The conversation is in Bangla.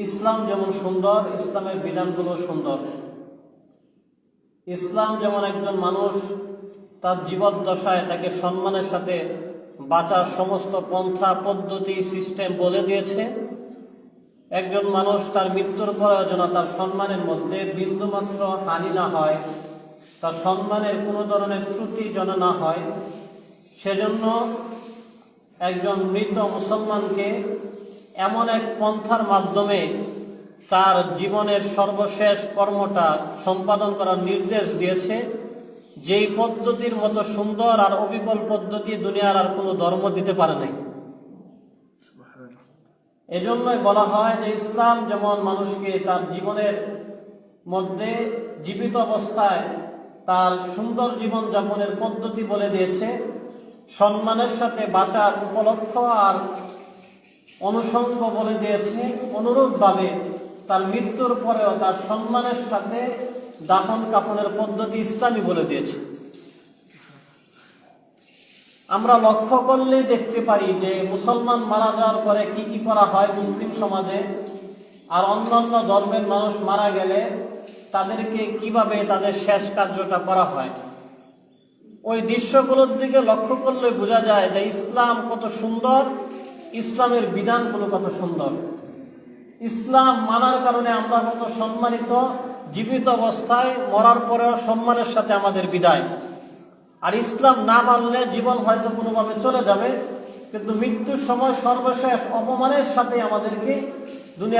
ইসলাম যেমন সুন্দর, ইসলামের বিধানগুলো সুন্দর। ইসলাম যেমন একজন মানুষ তার জীবদ্দশায় তাকে সম্মানের সাথে বাঁচার সমস্ত পন্থা পদ্ধতি সিস্টেম বলে দিয়েছে। একজন মানুষ তার মৃত্যুর পরেও যেন তার সম্মানের মধ্যে বিন্দুমাত্র হানি না হয়, তার সম্মানের কোনো ধরনের ত্রুটি যেন না হয়, সেজন্য একজন মৃত মুসলমানকে এমন এক পন্থার মাধ্যমে তার জীবনের সর্বশেষ কর্মটা সম্পাদন করার নির্দেশ দিয়েছে, যেই পদ্ধতির মতো সুন্দর আর অবিকল পদ্ধতি দুনিয়ার আর কোনো ধর্ম দিতে পারে নাই। এজন্যই বলা হয় যে ইসলাম যেমন মানুষকে তার জীবনের মধ্যে জীবিত অবস্থায় তার সুন্দর জীবন যাপনের পদ্ধতি বলে দিয়েছে, সম্মানের সাথে বাঁচার উপলক্ষ আর অনুষঙ্গ বলে দিয়েছে, অনুরূপভাবে তার মৃত্যুর পরেও তার সম্মানের সাথে দাফন কাফনের পদ্ধতি ইসলামই বলে দিয়েছে। আমরা লক্ষ্য করলেই দেখতে পারি যে মুসলমান মারা যাওয়ার পরে কি কি করা হয় মুসলিম সমাজে, আর অন্যান্য ধর্মের মানুষ মারা গেলে তাদেরকে কিভাবে তাদের শেষ কার্যটা করা হয়। ওই দৃশ্যগুলোর দিকে লক্ষ্য করলে বোঝা যায় যে ইসলাম কত সুন্দর, ইসলামের বিধানগুলো কত সুন্দর। ইসলাম মানার কারণে আমরা কত সম্মানিত, জীবিত অবস্থায় মরার পরেও সম্মানের সাথে আমাদের বিদায়। আর ইসলাম না মানলে জীবন হয়তো কোনোভাবে চলে যাবে, কিন্তু মৃত্যুর সময় সর্বশেষ অপমানের সাথে আমাদেরকে দুনিয়া